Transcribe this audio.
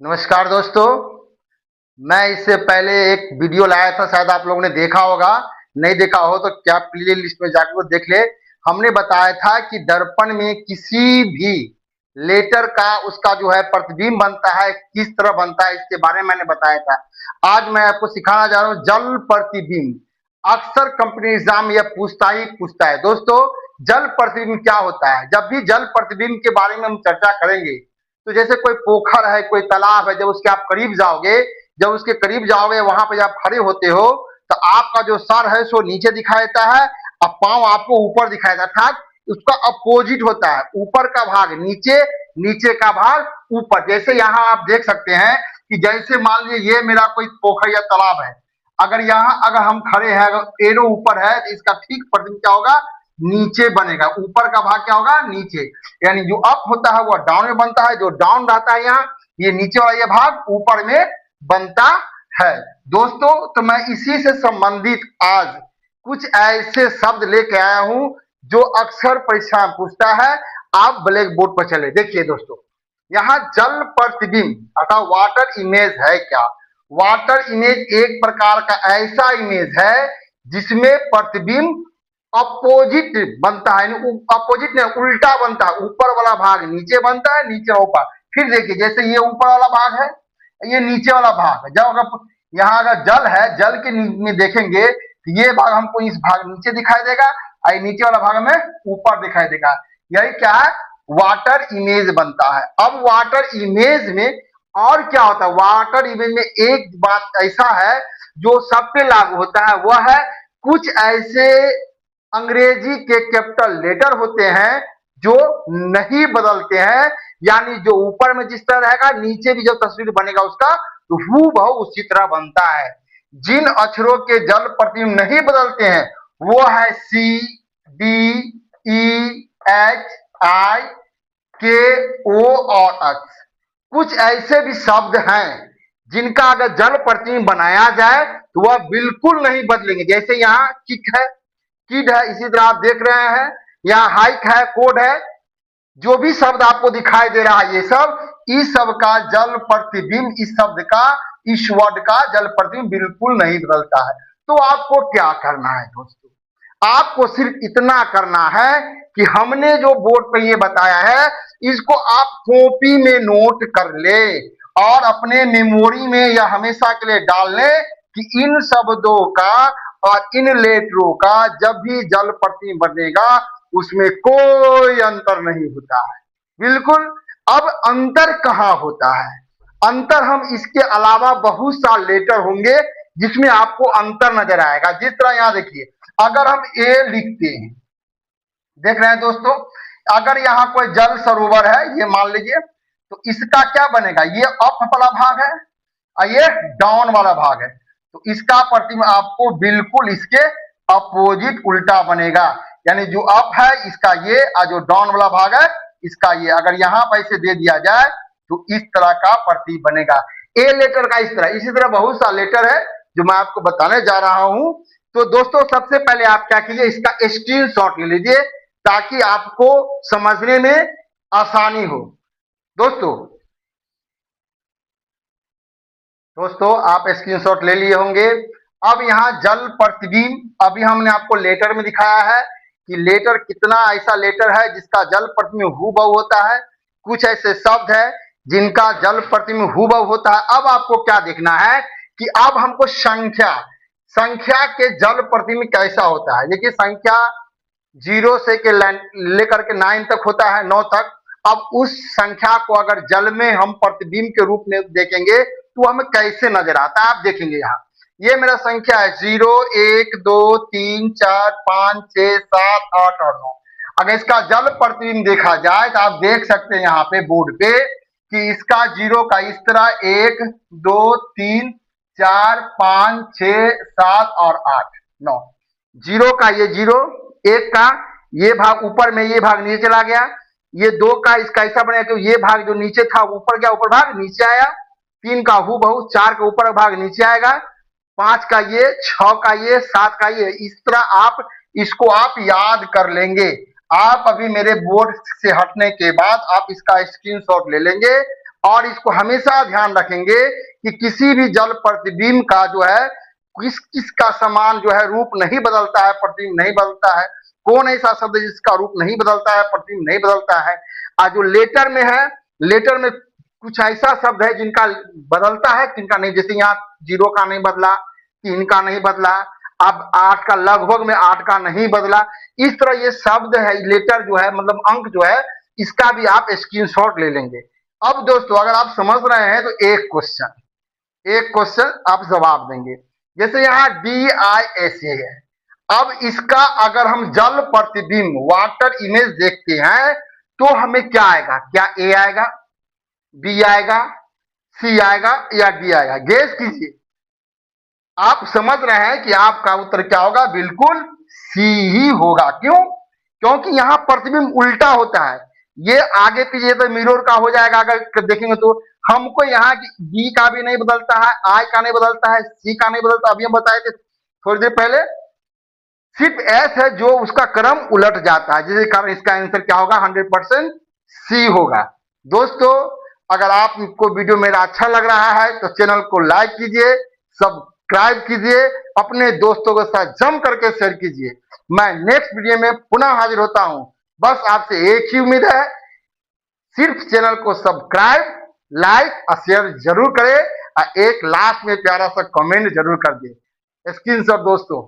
नमस्कार दोस्तों। मैं इससे पहले एक वीडियो लाया था, शायद आप लोगों ने देखा होगा। नहीं देखा हो तो क्या प्ले लिस्ट में जाकर वो देख ले। हमने बताया था कि दर्पण में किसी भी लेटर का उसका जो है प्रतिबिंब बनता है, किस तरह बनता है, इसके बारे में मैंने बताया था। आज मैं आपको सिखाना जा रहा हूँ जल प्रतिबिंब। अक्सर कंपनी एग्जाम में यह पूछता है दोस्तों, जल प्रतिबिंब क्या होता है। जब भी जल प्रतिबिंब के बारे में हम चर्चा करेंगे तो जैसे कोई पोखर है, कोई तालाब है, जब उसके आप करीब जाओगे, जब उसके करीब जाओगे, वहां पे जब खड़े होते हो तो आपका जो सर है सो नीचे दिखाई देता है और पांव आपको ऊपर दिखाई देता है। अर्थात उसका अपोजिट होता है, ऊपर का भाग नीचे, नीचे का भाग ऊपर। जैसे यहाँ आप देख सकते हैं कि जैसे मान लीजिए ये मेरा कोई पोखर या तालाब है, अगर हम खड़े हैं, अगर एरो ऊपर है तो इसका ठीक प्रतिबिंब क्या होगा, नीचे बनेगा। ऊपर का भाग क्या होगा, नीचे। यानी जो अप होता है वो डाउन में बनता है, जो डाउन रहता है यहाँ, ये नीचे वाला ये भाग ऊपर में बनता है। दोस्तों, तो मैं इसी से संबंधित आज कुछ ऐसे शब्द लेके आया हूं जो अक्सर परीक्षा में पूछता है। आप ब्लैक बोर्ड पर चले देखिए दोस्तों, यहाँ जल प्रतिबिंब अर्थात वाटर इमेज है क्या। वाटर इमेज एक प्रकार का ऐसा इमेज है जिसमें प्रतिबिंब अपोजिट बनता है। अपोजिट नहीं, उल्टा बनता है। ऊपर वाला भाग नीचे बनता है, नीचे ऊपर। फिर देखिए, जैसे ये ऊपर वाला भाग है, ये नीचे वाला भाग है। जब अगर यहाँ अगर जल है, जल के में देखेंगे तो ये भाग हमको इस भाग नीचे दिखाई देगा और नीचे वाला भाग में ऊपर दिखाई देगा। यही क्या है, वाटर इमेज बनता है। अब वाटर इमेज में और क्या होता है, वाटर इमेज में एक बात ऐसा है जो सब पे लागू होता है, वह है कुछ ऐसे अंग्रेजी के कैपिटल लेटर होते हैं जो नहीं बदलते हैं। यानी जो ऊपर में जिस तरह रहेगा, नीचे भी जब तस्वीर बनेगा उसका तो हूबहू उसी तरह बनता है। जिन अक्षरों के जल प्रतिबिंब नहीं बदलते हैं वो है सी, डी, ई, एच, आई, के, ओ और एक्स। कुछ ऐसे भी शब्द हैं जिनका अगर जल प्रतिबिंब बनाया जाए तो वह बिल्कुल नहीं बदलेंगे। जैसे यहाँ किक है, किड है, इसी तरह आप देख रहे हैं यहाँ हाइक है, कोड है। जो भी शब्द आपको दिखाई दे रहा है, ये सब, इस सब का जल प्रतिबिंब, इस शब्द का, इस वर्ड का जल प्रतिबिंब बिल्कुल नहीं बदलता है। तो आपको क्या करना है दोस्तों, आपको सिर्फ इतना करना है कि हमने जो बोर्ड पे ये बताया है इसको आप कॉपी में नोट कर ले और अपने मेमोरी में या हमेशा के लिए डाल ले कि इन शब्दों का और इन लेटरों का जब भी जल प्रतिबिंब बनेगा उसमें कोई अंतर नहीं होता है, बिल्कुल। अब अंतर कहाँ होता है, अंतर हम इसके अलावा बहुत सा लेटर होंगे जिसमें आपको अंतर नजर आएगा। जिस तरह यहाँ देखिए, अगर हम ए लिखते हैं, देख रहे हैं दोस्तों, अगर यहाँ कोई जल सरोवर है ये मान लीजिए, तो इसका क्या बनेगा, ये अप वाला भाग है और ये डाउन वाला भाग है। तो इसका प्रतिबिंब आपको बिल्कुल इसके अपोजिट उल्टा बनेगा। यानी जो अप है इसका ये और जो डाउन वाला भाग है इसका ये। अगर यहाँ पर इसे दे दिया जाए तो इस तरह का प्रतिबिंब बनेगा। ए लेटर का इस तरह, इसी तरह बहुत सा लेटर है जो मैं आपको बताने जा रहा हूं। तो दोस्तों, सबसे पहले आप क्या कीजिए, इसका स्क्रीनशॉट ले लीजिए ताकि आपको समझने में आसानी हो। दोस्तों आप स्क्रीनशॉट ले लिए होंगे। अब यहाँ जल प्रतिबिंब अभी हमने आपको लेटर में दिखाया है कि लेटर कितना ऐसा लेटर है जिसका जल प्रतिबिंब हूबहू होता है। कुछ ऐसे शब्द है जिनका जल प्रतिबिंब हूबहू होता है। अब आपको क्या देखना है कि अब हमको संख्या के जल प्रतिबिंब कैसा होता है। देखिए, संख्या 0 से लेकर के 9 तक होता है, 9 तक। अब उस संख्या को अगर जल में हम प्रतिबिंब के रूप में देखेंगे तो हमें कैसे नजर आता है, आप देखेंगे यहाँ ये मेरा संख्या है 0, 1, 2, 3, 4, 5, 6, 7, 8 और 9। अगर इसका जल प्रतिबिंब देखा जाए तो आप देख सकते हैं यहाँ पे बोर्ड पे कि इसका 0 का इस तरह 1, 2, 3, 4, 5, 6, 7 और 8, 9। 0 का ये 0, 1 का ये भाग ऊपर में, ये भाग नीचे चला गया। ये 2 का इसका ऐसा बनेगा कि ये भाग जो नीचे था ऊपर गया, ऊपर भाग नीचे आया। 3 का हूबहू, 4 का ऊपर भाग नीचे आएगा, 5 का ये, 6 का ये, 7 का ये। इस तरह आप इसको आप याद कर लेंगे। आप अभी मेरे बोर्ड से हटने के बाद आप इसका स्क्रीनशॉट ले लेंगे और इसको हमेशा ध्यान रखेंगे कि किसी भी जल प्रतिबिंब का जो है किस किस का समान जो है रूप नहीं बदलता है, प्रतिबिंब नहीं बदलता है। कौन ऐसा शब्द है जिसका रूप नहीं बदलता है, प्रतिबिंब नहीं बदलता है। आज जो लेटर में है, लेटर में कुछ ऐसा शब्द है जिनका बदलता है, जिनका नहीं। जैसे यहाँ 0 का नहीं बदला, 3 का नहीं बदला, अब 8 का लगभग में 8 का नहीं बदला। इस तरह ये शब्द है, लेटर जो है मतलब अंक जो है, इसका भी आप स्क्रीनशॉट ले लेंगे। अब दोस्तों अगर आप समझ रहे हैं तो एक क्वेश्चन आप जवाब देंगे। जैसे यहाँ DISA है, अब इसका अगर हम जल प्रतिबिंब वाटर इमेज देखते हैं तो हमें क्या आएगा? क्या A आएगा, B आएगा, C आएगा या D आएगा? गेस कीजिए। आप समझ रहे हैं कि आपका उत्तर क्या होगा? बिल्कुल C ही होगा। क्यों? क्योंकि यहां प्रतिबिंब उल्टा होता है। ये आगे पीछे तो मिरर का हो जाएगा अगर देखेंगे तो। हमको यहाँ D का भी नहीं बदलता है, I का नहीं बदलता है, C का नहीं बदलता। अभी हम बताए थे थोड़ी देर पहले, सिर्फ S है जो उसका क्रम उलट जाता है, जिसके कारण इसका आंसर क्या होगा? 100% C होगा। दोस्तों अगर आपको वीडियो मेरा अच्छा लग रहा है तो चैनल को लाइक कीजिए, सब्सक्राइब कीजिए, अपने दोस्तों के साथ जम करके शेयर कीजिए। मैं नेक्स्ट वीडियो में पुनः हाजिर होता हूं। बस आपसे एक ही उम्मीद है, सिर्फ चैनल को सब्सक्राइब, लाइक और शेयर जरूर करें और एक लास्ट में प्यारा सा कमेंट जरूर कर दें। स्क्रीनशॉट दोस्तों।